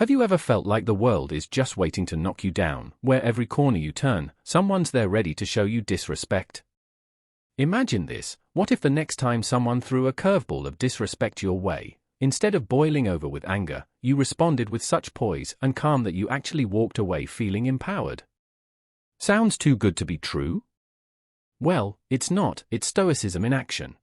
Have you ever felt like the world is just waiting to knock you down, where every corner you turn, someone's there ready to show you disrespect? Imagine this: what if the next time someone threw a curveball of disrespect your way, instead of boiling over with anger, you responded with such poise and calm that you actually walked away feeling empowered? Sounds too good to be true? Well, it's not. It's Stoicism in action.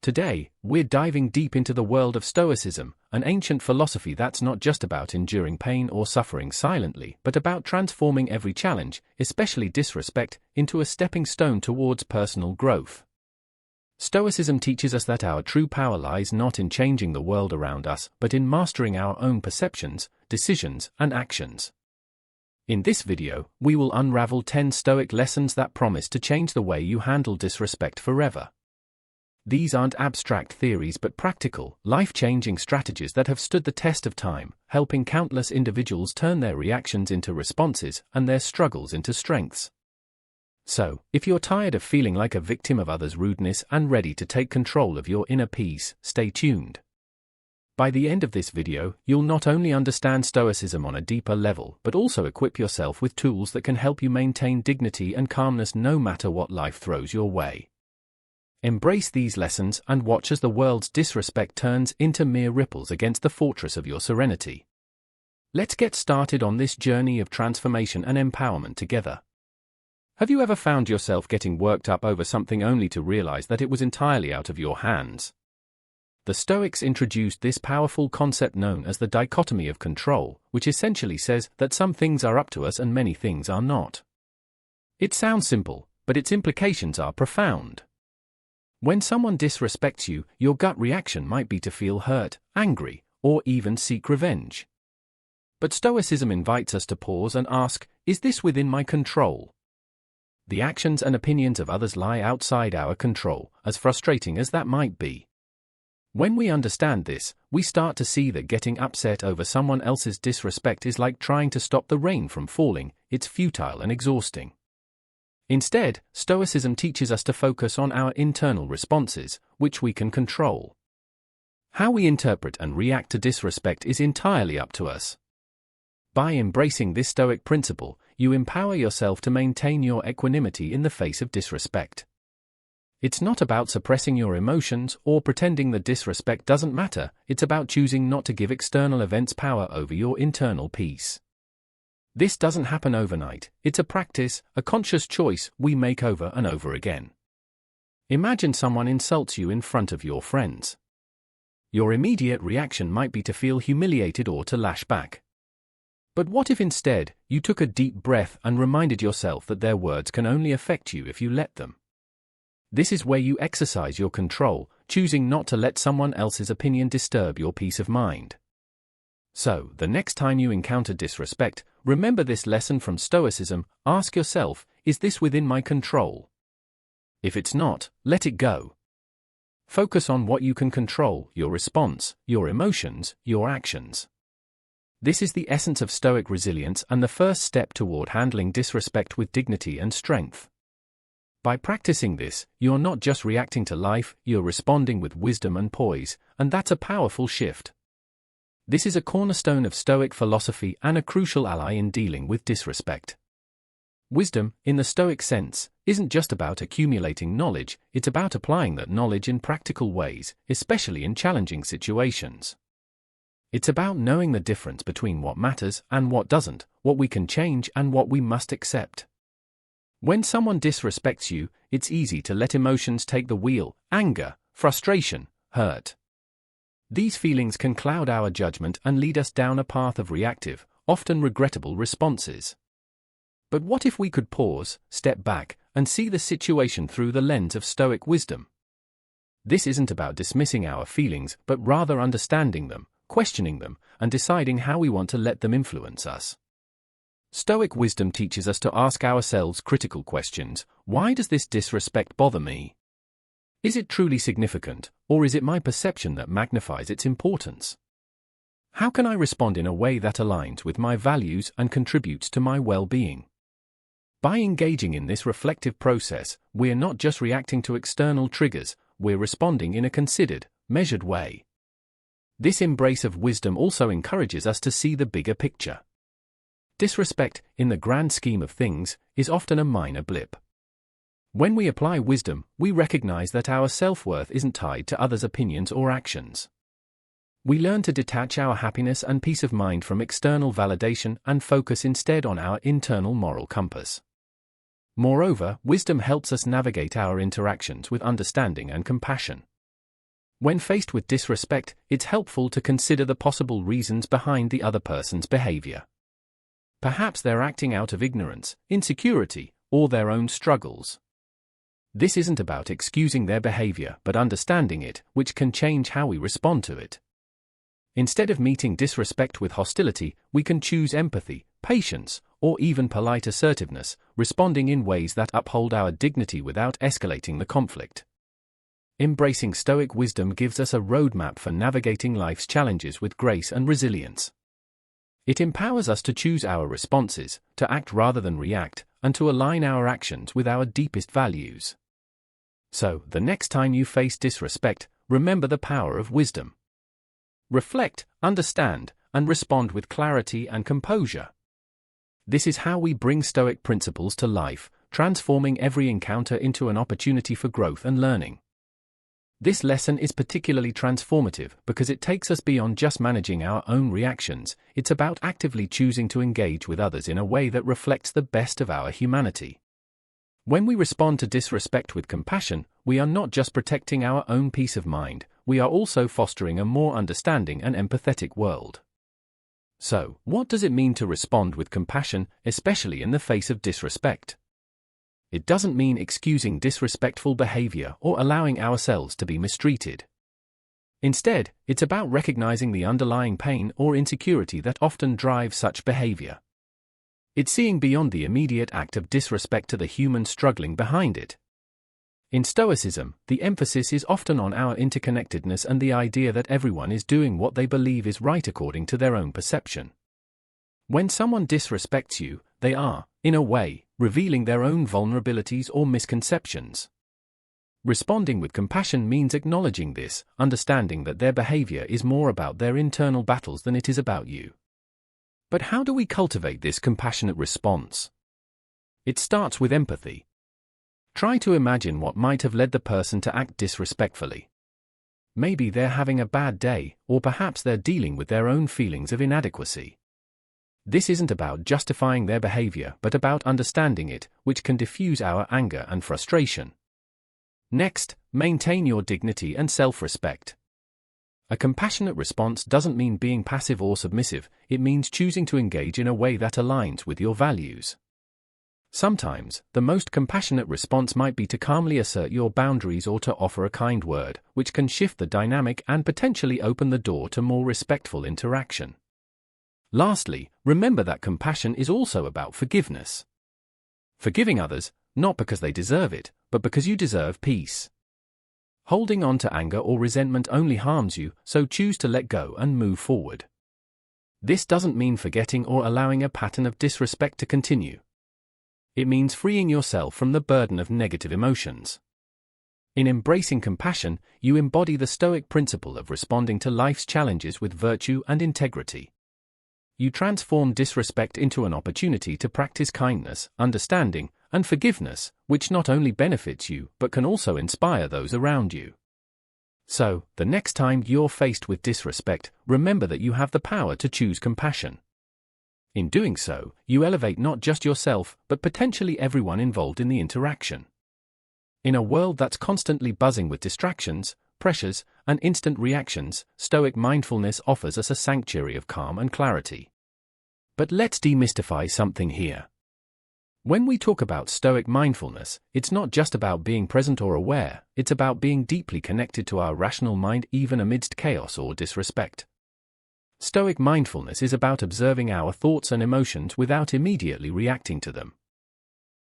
Today, we're diving deep into the world of Stoicism, an ancient philosophy that's not just about enduring pain or suffering silently, but about transforming every challenge, especially disrespect, into a stepping stone towards personal growth. Stoicism teaches us that our true power lies not in changing the world around us, but in mastering our own perceptions, decisions, and actions. In this video, we will unravel 10 Stoic lessons that promise to change the way you handle disrespect forever. These aren't abstract theories but practical, life-changing strategies that have stood the test of time, helping countless individuals turn their reactions into responses and their struggles into strengths. So, if you're tired of feeling like a victim of others' rudeness and ready to take control of your inner peace, stay tuned. By the end of this video, you'll not only understand Stoicism on a deeper level, but also equip yourself with tools that can help you maintain dignity and calmness no matter what life throws your way. Embrace these lessons and watch as the world's disrespect turns into mere ripples against the fortress of your serenity. Let's get started on this journey of transformation and empowerment together. Have you ever found yourself getting worked up over something only to realize that it was entirely out of your hands? The Stoics introduced this powerful concept known as the dichotomy of control, which essentially says that some things are up to us and many things are not. It sounds simple, but its implications are profound. When someone disrespects you, your gut reaction might be to feel hurt, angry, or even seek revenge. But Stoicism invites us to pause and ask, is this within my control? The actions and opinions of others lie outside our control, as frustrating as that might be. When we understand this, we start to see that getting upset over someone else's disrespect is like trying to stop the rain from falling. It's futile and exhausting. Instead, Stoicism teaches us to focus on our internal responses, which we can control. How we interpret and react to disrespect is entirely up to us. By embracing this Stoic principle, you empower yourself to maintain your equanimity in the face of disrespect. It's not about suppressing your emotions or pretending that disrespect doesn't matter. It's about choosing not to give external events power over your internal peace. This doesn't happen overnight. It's a practice, a conscious choice we make over and over again. Imagine someone insults you in front of your friends. Your immediate reaction might be to feel humiliated or to lash back. But what if instead, you took a deep breath and reminded yourself that their words can only affect you if you let them? This is where you exercise your control, choosing not to let someone else's opinion disturb your peace of mind. So, the next time you encounter disrespect, remember this lesson from Stoicism. Ask yourself, is this within my control? If it's not, let it go. Focus on what you can control: your response, your emotions, your actions. This is the essence of Stoic resilience and the first step toward handling disrespect with dignity and strength. By practicing this, you're not just reacting to life, you're responding with wisdom and poise, and that's a powerful shift. This is a cornerstone of Stoic philosophy and a crucial ally in dealing with disrespect. Wisdom, in the Stoic sense, isn't just about accumulating knowledge, it's about applying that knowledge in practical ways, especially in challenging situations. It's about knowing the difference between what matters and what doesn't, what we can change and what we must accept. When someone disrespects you, it's easy to let emotions take the wheel: anger, frustration, hurt. These feelings can cloud our judgment and lead us down a path of reactive, often regrettable responses. But what if we could pause, step back, and see the situation through the lens of Stoic wisdom? This isn't about dismissing our feelings, but rather understanding them, questioning them, and deciding how we want to let them influence us. Stoic wisdom teaches us to ask ourselves critical questions. Why does this disrespect bother me? Is it truly significant, or is it my perception that magnifies its importance? How can I respond in a way that aligns with my values and contributes to my well-being? By engaging in this reflective process, we're not just reacting to external triggers, we're responding in a considered, measured way. This embrace of wisdom also encourages us to see the bigger picture. Disrespect, in the grand scheme of things, is often a minor blip. When we apply wisdom, we recognize that our self-worth isn't tied to others' opinions or actions. We learn to detach our happiness and peace of mind from external validation and focus instead on our internal moral compass. Moreover, wisdom helps us navigate our interactions with understanding and compassion. When faced with disrespect, it's helpful to consider the possible reasons behind the other person's behavior. Perhaps they're acting out of ignorance, insecurity, or their own struggles. This isn't about excusing their behavior but understanding it, which can change how we respond to it. Instead of meeting disrespect with hostility, we can choose empathy, patience, or even polite assertiveness, responding in ways that uphold our dignity without escalating the conflict. Embracing Stoic wisdom gives us a roadmap for navigating life's challenges with grace and resilience. It empowers us to choose our responses, to act rather than react, and to align our actions with our deepest values. So, the next time you face disrespect, remember the power of wisdom. Reflect, understand, and respond with clarity and composure. This is how we bring Stoic principles to life, transforming every encounter into an opportunity for growth and learning. This lesson is particularly transformative because it takes us beyond just managing our own reactions. It's about actively choosing to engage with others in a way that reflects the best of our humanity. When we respond to disrespect with compassion, we are not just protecting our own peace of mind, we are also fostering a more understanding and empathetic world. So, what does it mean to respond with compassion, especially in the face of disrespect? It doesn't mean excusing disrespectful behavior or allowing ourselves to be mistreated. Instead, it's about recognizing the underlying pain or insecurity that often drives such behavior. It's seeing beyond the immediate act of disrespect to the human struggling behind it. In Stoicism, the emphasis is often on our interconnectedness and the idea that everyone is doing what they believe is right according to their own perception. When someone disrespects you, they are, in a way, revealing their own vulnerabilities or misconceptions. Responding with compassion means acknowledging this, understanding that their behavior is more about their internal battles than it is about you. But how do we cultivate this compassionate response? It starts with empathy. Try to imagine what might have led the person to act disrespectfully. Maybe they're having a bad day, or perhaps they're dealing with their own feelings of inadequacy. This isn't about justifying their behavior but about understanding it, which can diffuse our anger and frustration. Next, maintain your dignity and self-respect. A compassionate response doesn't mean being passive or submissive, it means choosing to engage in a way that aligns with your values. Sometimes, the most compassionate response might be to calmly assert your boundaries or to offer a kind word, which can shift the dynamic and potentially open the door to more respectful interaction. Lastly, remember that compassion is also about forgiveness. Forgiving others, not because they deserve it, but because you deserve peace. Holding on to anger or resentment only harms you, so choose to let go and move forward. This doesn't mean forgetting or allowing a pattern of disrespect to continue. It means freeing yourself from the burden of negative emotions. In embracing compassion, you embody the Stoic principle of responding to life's challenges with virtue and integrity. You transform disrespect into an opportunity to practice kindness, understanding, and forgiveness, which not only benefits you but can also inspire those around you. So, the next time you're faced with disrespect, remember that you have the power to choose compassion. In doing so, you elevate not just yourself but potentially everyone involved in the interaction. In a world that's constantly buzzing with distractions, pressures, and instant reactions, Stoic mindfulness offers us a sanctuary of calm and clarity. But let's demystify something here. When we talk about Stoic mindfulness, it's not just about being present or aware, it's about being deeply connected to our rational mind even amidst chaos or disrespect. Stoic mindfulness is about observing our thoughts and emotions without immediately reacting to them.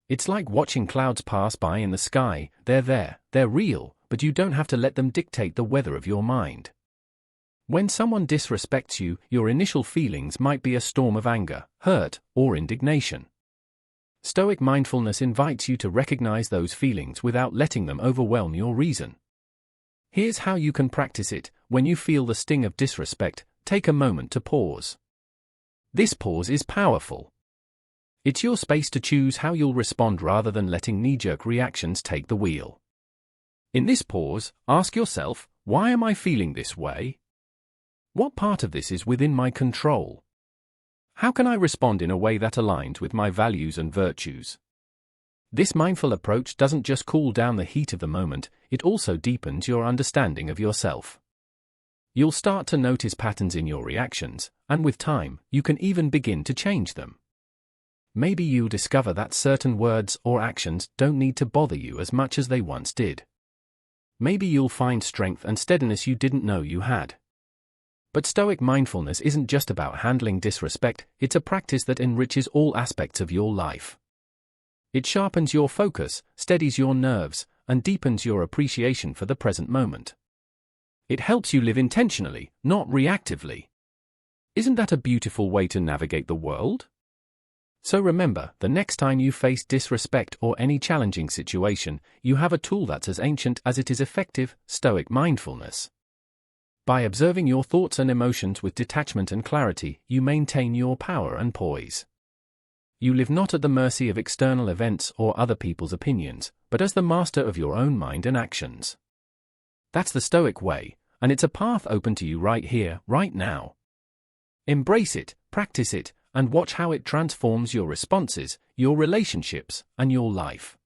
It's like watching clouds pass by in the sky, they're there, they're real, but you don't have to let them dictate the weather of your mind. When someone disrespects you, your initial feelings might be a storm of anger, hurt, or indignation. Stoic mindfulness invites you to recognize those feelings without letting them overwhelm your reason. Here's how you can practice it. when you feel the sting of disrespect, take a moment to pause. This pause is powerful. It's your space to choose how you'll respond rather than letting knee-jerk reactions take the wheel. In this pause, ask yourself, why am I feeling this way? What part of this is within my control? How can I respond in a way that aligns with my values and virtues? This mindful approach doesn't just cool down the heat of the moment, it also deepens your understanding of yourself. You'll start to notice patterns in your reactions, and with time, you can even begin to change them. Maybe you'll discover that certain words or actions don't need to bother you as much as they once did. Maybe you'll find strength and steadiness you didn't know you had. But Stoic mindfulness isn't just about handling disrespect, it's a practice that enriches all aspects of your life. It sharpens your focus, steadies your nerves, and deepens your appreciation for the present moment. It helps you live intentionally, not reactively. Isn't that a beautiful way to navigate the world? So remember, the next time you face disrespect or any challenging situation, you have a tool that's as ancient as it is effective: Stoic mindfulness. By observing your thoughts and emotions with detachment and clarity, you maintain your power and poise. You live not at the mercy of external events or other people's opinions, but as the master of your own mind and actions. That's the Stoic way, and it's a path open to you right here, right now. Embrace it, practice it, and watch how it transforms your responses, your relationships, and your life.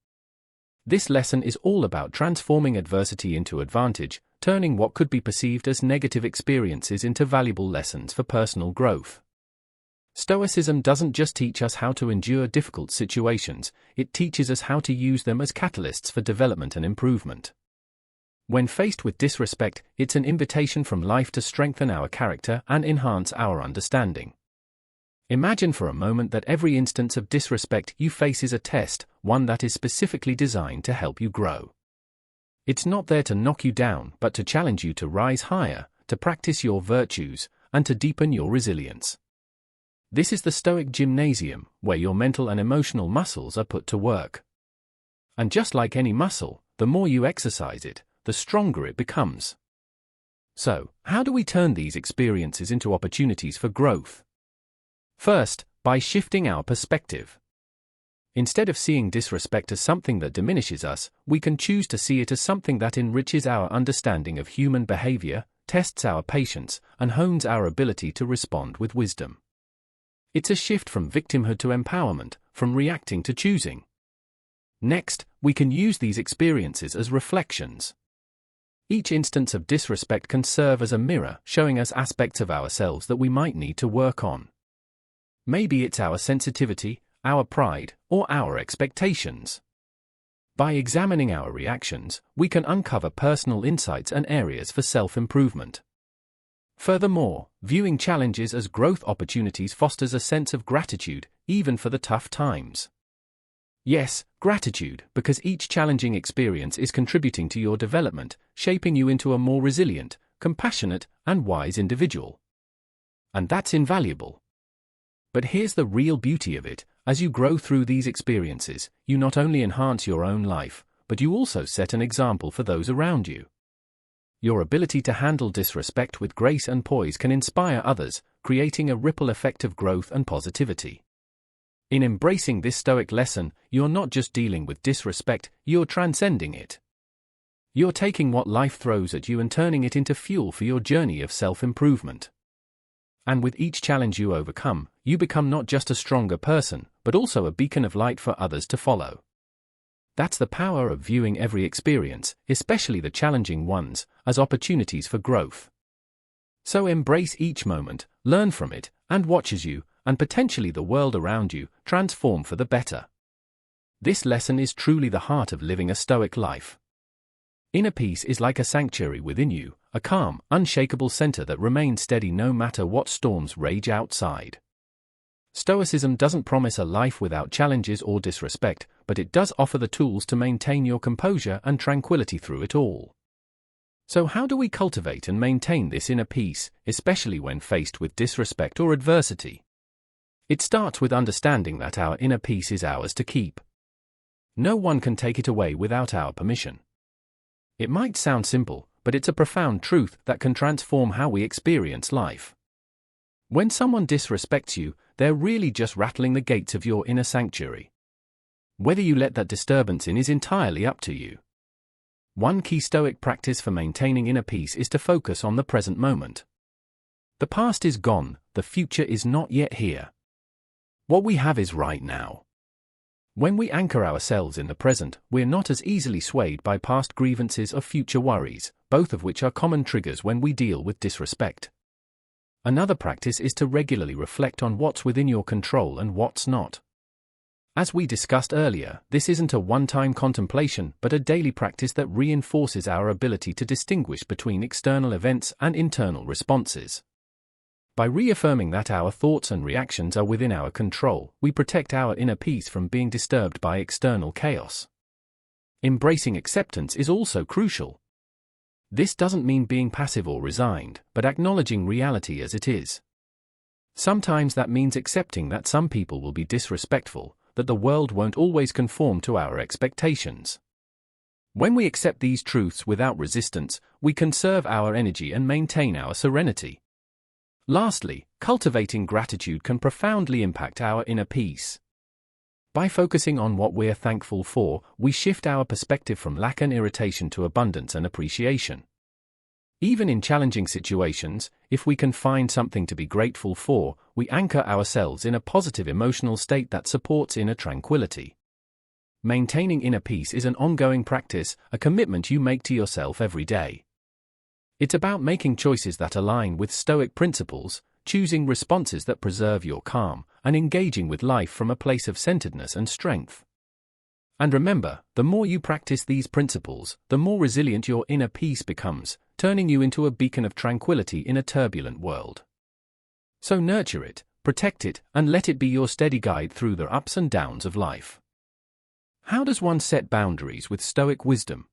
This lesson is all about transforming adversity into advantage, turning what could be perceived as negative experiences into valuable lessons for personal growth. Stoicism doesn't just teach us how to endure difficult situations, it teaches us how to use them as catalysts for development and improvement. When faced with disrespect, it's an invitation from life to strengthen our character and enhance our understanding. Imagine for a moment that every instance of disrespect you face is a test, one that is specifically designed to help you grow. It's not there to knock you down, but to challenge you to rise higher, to practice your virtues, and to deepen your resilience. This is the Stoic gymnasium, where your mental and emotional muscles are put to work. And just like any muscle, the more you exercise it, the stronger it becomes. So, how do we turn these experiences into opportunities for growth? First, by shifting our perspective. Instead of seeing disrespect as something that diminishes us, we can choose to see it as something that enriches our understanding of human behavior, tests our patience, and hones our ability to respond with wisdom. It's a shift from victimhood to empowerment, from reacting to choosing. Next, we can use these experiences as reflections. Each instance of disrespect can serve as a mirror, showing us aspects of ourselves that we might need to work on. Maybe it's our sensitivity, our pride, or our expectations. By examining our reactions, we can uncover personal insights and areas for self-improvement. Furthermore, viewing challenges as growth opportunities fosters a sense of gratitude, even for the tough times. Yes, gratitude, because each challenging experience is contributing to your development, shaping you into a more resilient, compassionate, and wise individual. And that's invaluable. But here's the real beauty of it: as you grow through these experiences, you not only enhance your own life, but you also set an example for those around you. Your ability to handle disrespect with grace and poise can inspire others, creating a ripple effect of growth and positivity. In embracing this Stoic lesson, you're not just dealing with disrespect, you're transcending it. You're taking what life throws at you and turning it into fuel for your journey of self-improvement. And with each challenge you overcome, you become not just a stronger person, but also a beacon of light for others to follow. That's the power of viewing every experience, especially the challenging ones, as opportunities for growth. So embrace each moment, learn from it, and watch as you, and potentially the world around you, transform for the better. This lesson is truly the heart of living a Stoic life. Inner peace is like a sanctuary within you, a calm, unshakable center that remains steady no matter what storms rage outside. Stoicism doesn't promise a life without challenges or disrespect, but it does offer the tools to maintain your composure and tranquility through it all. So how do we cultivate and maintain this inner peace, especially when faced with disrespect or adversity? It starts with understanding that our inner peace is ours to keep. No one can take it away without our permission. It might sound simple, but it's a profound truth that can transform how we experience life. When someone disrespects you, they're really just rattling the gates of your inner sanctuary. Whether you let that disturbance in is entirely up to you. One key Stoic practice for maintaining inner peace is to focus on the present moment. The past is gone, the future is not yet here. What we have is right now. When we anchor ourselves in the present, we're not as easily swayed by past grievances or future worries, both of which are common triggers when we deal with disrespect. Another practice is to regularly reflect on what's within your control and what's not. As we discussed earlier, this isn't a one-time contemplation but a daily practice that reinforces our ability to distinguish between external events and internal responses. By reaffirming that our thoughts and reactions are within our control, we protect our inner peace from being disturbed by external chaos. Embracing acceptance is also crucial. This doesn't mean being passive or resigned, but acknowledging reality as it is. Sometimes that means accepting that some people will be disrespectful, that the world won't always conform to our expectations. When we accept these truths without resistance, we conserve our energy and maintain our serenity. Lastly, cultivating gratitude can profoundly impact our inner peace. By focusing on what we're thankful for, we shift our perspective from lack and irritation to abundance and appreciation. Even in challenging situations, if we can find something to be grateful for, we anchor ourselves in a positive emotional state that supports inner tranquility. Maintaining inner peace is an ongoing practice, a commitment you make to yourself every day. It's about making choices that align with Stoic principles, choosing responses that preserve your calm, and engaging with life from a place of centeredness and strength. And remember, the more you practice these principles, the more resilient your inner peace becomes, turning you into a beacon of tranquility in a turbulent world. So nurture it, protect it, and let it be your steady guide through the ups and downs of life. How does one set boundaries with Stoic wisdom?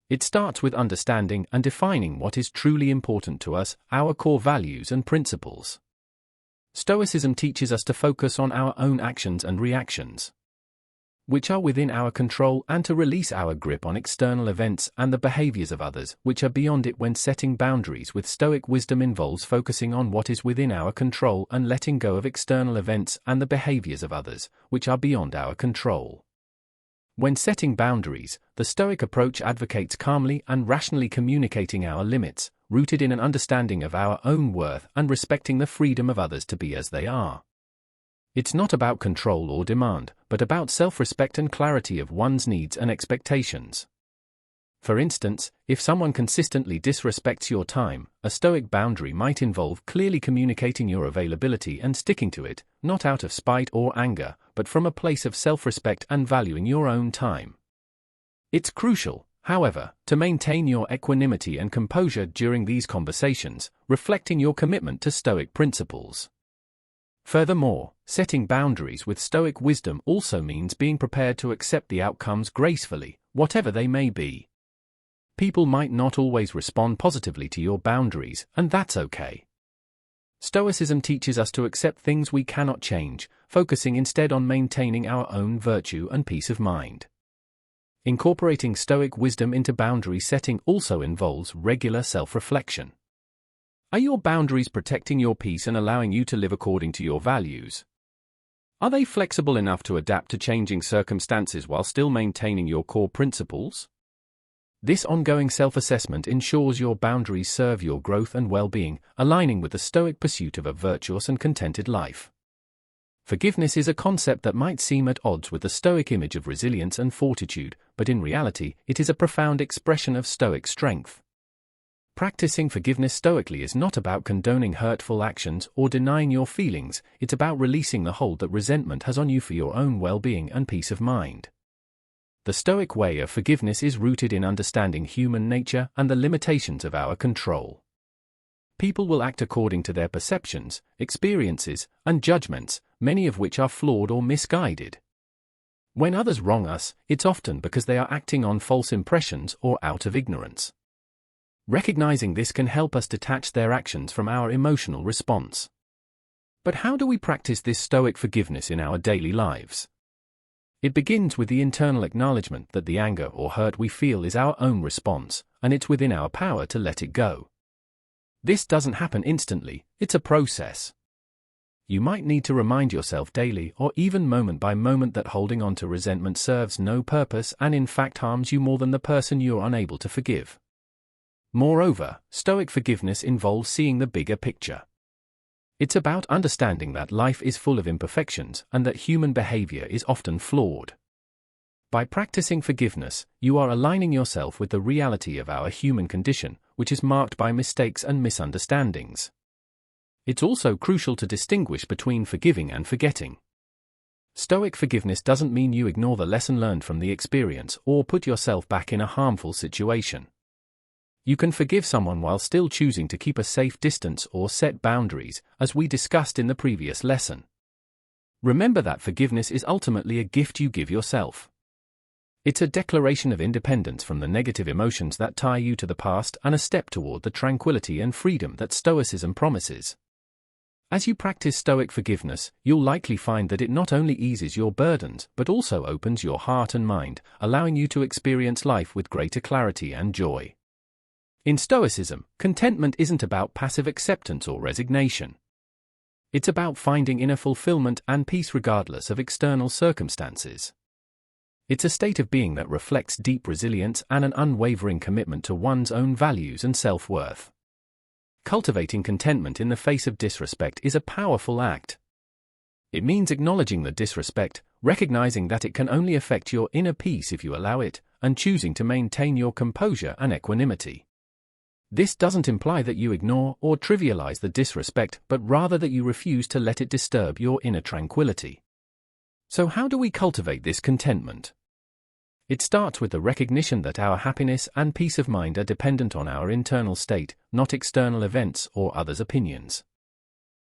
It starts with understanding and defining what is truly important to us, our core values and principles. Stoicism teaches us to focus on our own actions and reactions, which are within our control, and to release our grip on external events and the behaviors of others, which are beyond it. When setting boundaries with Stoic wisdom involves focusing on what is within our control and letting go of external events and the behaviors of others, which are beyond our control. When setting boundaries, the Stoic approach advocates calmly and rationally communicating our limits, rooted in an understanding of our own worth and respecting the freedom of others to be as they are. It's not about control or demand, but about self-respect and clarity of one's needs and expectations. For instance, if someone consistently disrespects your time, a Stoic boundary might involve clearly communicating your availability and sticking to it, not out of spite or anger, but from a place of self-respect and valuing your own time. It's crucial, however, to maintain your equanimity and composure during these conversations, reflecting your commitment to Stoic principles. Furthermore, setting boundaries with Stoic wisdom also means being prepared to accept the outcomes gracefully, whatever they may be. People might not always respond positively to your boundaries, and that's okay. Stoicism teaches us to accept things we cannot change, focusing instead on maintaining our own virtue and peace of mind. Incorporating Stoic wisdom into boundary setting also involves regular self-reflection. Are your boundaries protecting your peace and allowing you to live according to your values? Are they flexible enough to adapt to changing circumstances while still maintaining your core principles? This ongoing self-assessment ensures your boundaries serve your growth and well-being, aligning with the Stoic pursuit of a virtuous and contented life. Forgiveness is a concept that might seem at odds with the Stoic image of resilience and fortitude, but in reality, it is a profound expression of Stoic strength. Practicing forgiveness stoically is not about condoning hurtful actions or denying your feelings, it's about releasing the hold that resentment has on you for your own well-being and peace of mind. The Stoic way of forgiveness is rooted in understanding human nature and the limitations of our control. People will act according to their perceptions, experiences, and judgments, many of which are flawed or misguided. When others wrong us, it's often because they are acting on false impressions or out of ignorance. Recognizing this can help us detach their actions from our emotional response. But how do we practice this Stoic forgiveness in our daily lives? It begins with the internal acknowledgement that the anger or hurt we feel is our own response, and it's within our power to let it go. This doesn't happen instantly, it's a process. You might need to remind yourself daily or even moment by moment that holding on to resentment serves no purpose and in fact harms you more than the person you're unable to forgive. Moreover, Stoic forgiveness involves seeing the bigger picture. It's about understanding that life is full of imperfections and that human behavior is often flawed. By practicing forgiveness, you are aligning yourself with the reality of our human condition, which is marked by mistakes and misunderstandings. It's also crucial to distinguish between forgiving and forgetting. Stoic forgiveness doesn't mean you ignore the lesson learned from the experience or put yourself back in a harmful situation. You can forgive someone while still choosing to keep a safe distance or set boundaries, as we discussed in the previous lesson. Remember that forgiveness is ultimately a gift you give yourself. It's a declaration of independence from the negative emotions that tie you to the past and a step toward the tranquility and freedom that Stoicism promises. As you practice Stoic forgiveness, you'll likely find that it not only eases your burdens but also opens your heart and mind, allowing you to experience life with greater clarity and joy. In Stoicism, contentment isn't about passive acceptance or resignation. It's about finding inner fulfillment and peace regardless of external circumstances. It's a state of being that reflects deep resilience and an unwavering commitment to one's own values and self-worth. Cultivating contentment in the face of disrespect is a powerful act. It means acknowledging the disrespect, recognizing that it can only affect your inner peace if you allow it, and choosing to maintain your composure and equanimity. This doesn't imply that you ignore or trivialize the disrespect, but rather that you refuse to let it disturb your inner tranquility. So how do we cultivate this contentment? It starts with the recognition that our happiness and peace of mind are dependent on our internal state, not external events or others' opinions.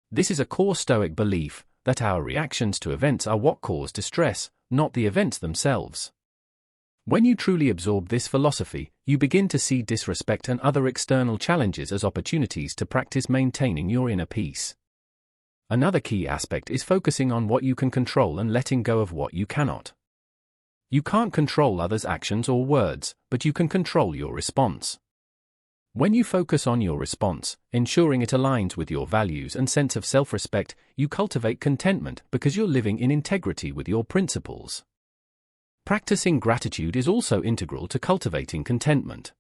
This is a core Stoic belief, that our reactions to events are what cause distress, not the events themselves. When you truly absorb this philosophy, you begin to see disrespect and other external challenges as opportunities to practice maintaining your inner peace. Another key aspect is focusing on what you can control and letting go of what you cannot. You can't control others' actions or words, but you can control your response. When you focus on your response, ensuring it aligns with your values and sense of self-respect, you cultivate contentment because you're living in integrity with your principles. Practicing gratitude is also integral to cultivating contentment.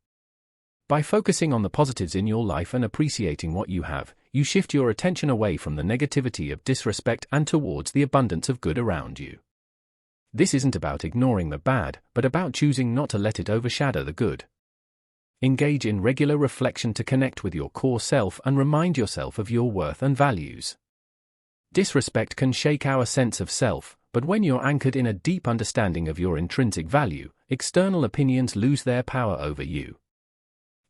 By focusing on the positives in your life and appreciating what you have, you shift your attention away from the negativity of disrespect and towards the abundance of good around you. This isn't about ignoring the bad, but about choosing not to let it overshadow the good. Engage in regular reflection to connect with your core self and remind yourself of your worth and values. Disrespect can shake our sense of self, but when you're anchored in a deep understanding of your intrinsic value, external opinions lose their power over you.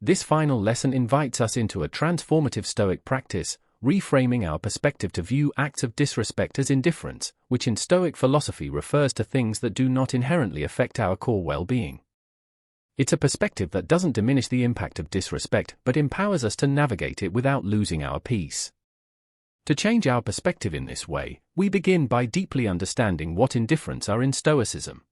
This final lesson invites us into a transformative Stoic practice, reframing our perspective to view acts of disrespect as indifference, which in Stoic philosophy refers to things that do not inherently affect our core well-being. It's a perspective that doesn't diminish the impact of disrespect but empowers us to navigate it without losing our peace. To change our perspective in this way, we begin by deeply understanding what indifference are in Stoicism.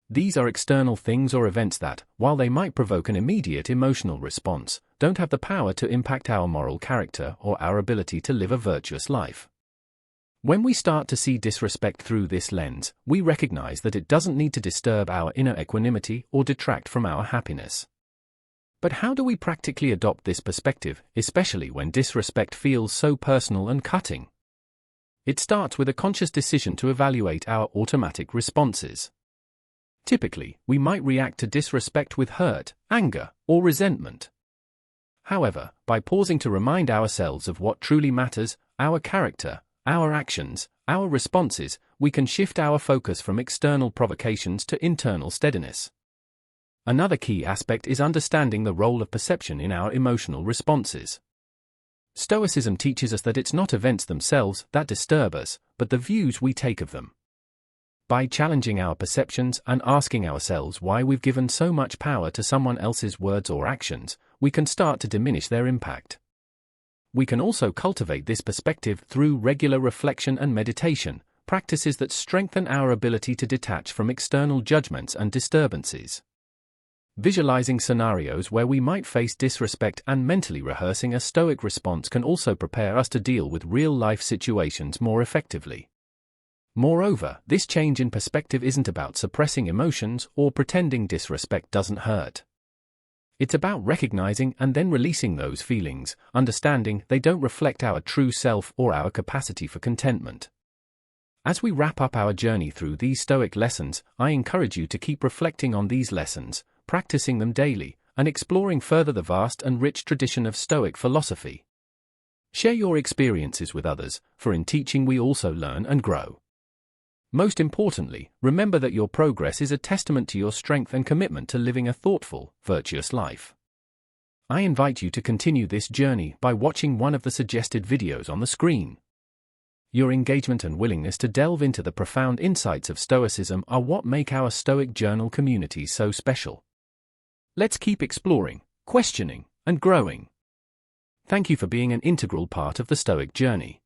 These are external things or events that, while they might provoke an immediate emotional response, don't have the power to impact our moral character or our ability to live a virtuous life. When we start to see disrespect through this lens, we recognize that it doesn't need to disturb our inner equanimity or detract from our happiness. But how do we practically adopt this perspective, especially when disrespect feels so personal and cutting? It starts with a conscious decision to evaluate our automatic responses. Typically, we might react to disrespect with hurt, anger, or resentment. However, by pausing to remind ourselves of what truly matters, our character, our actions, our responses, we can shift our focus from external provocations to internal steadiness. Another key aspect is understanding the role of perception in our emotional responses. Stoicism teaches us that it's not events themselves that disturb us, but the views we take of them. By challenging our perceptions and asking ourselves why we've given so much power to someone else's words or actions, we can start to diminish their impact. We can also cultivate this perspective through regular reflection and meditation, practices that strengthen our ability to detach from external judgments and disturbances. Visualizing scenarios where we might face disrespect and mentally rehearsing a Stoic response can also prepare us to deal with real-life situations more effectively. Moreover, this change in perspective isn't about suppressing emotions or pretending disrespect doesn't hurt. It's about recognizing and then releasing those feelings, understanding they don't reflect our true self or our capacity for contentment. As we wrap up our journey through these Stoic lessons, I encourage you to keep reflecting on these lessons, practicing them daily, and exploring further the vast and rich tradition of Stoic philosophy. Share your experiences with others, for in teaching we also learn and grow. Most importantly, remember that your progress is a testament to your strength and commitment to living a thoughtful, virtuous life. I invite you to continue this journey by watching one of the suggested videos on the screen. Your engagement and willingness to delve into the profound insights of Stoicism are what make our Stoic journal community so special. Let's keep exploring, questioning, and growing. Thank you for being an integral part of the Stoic journey.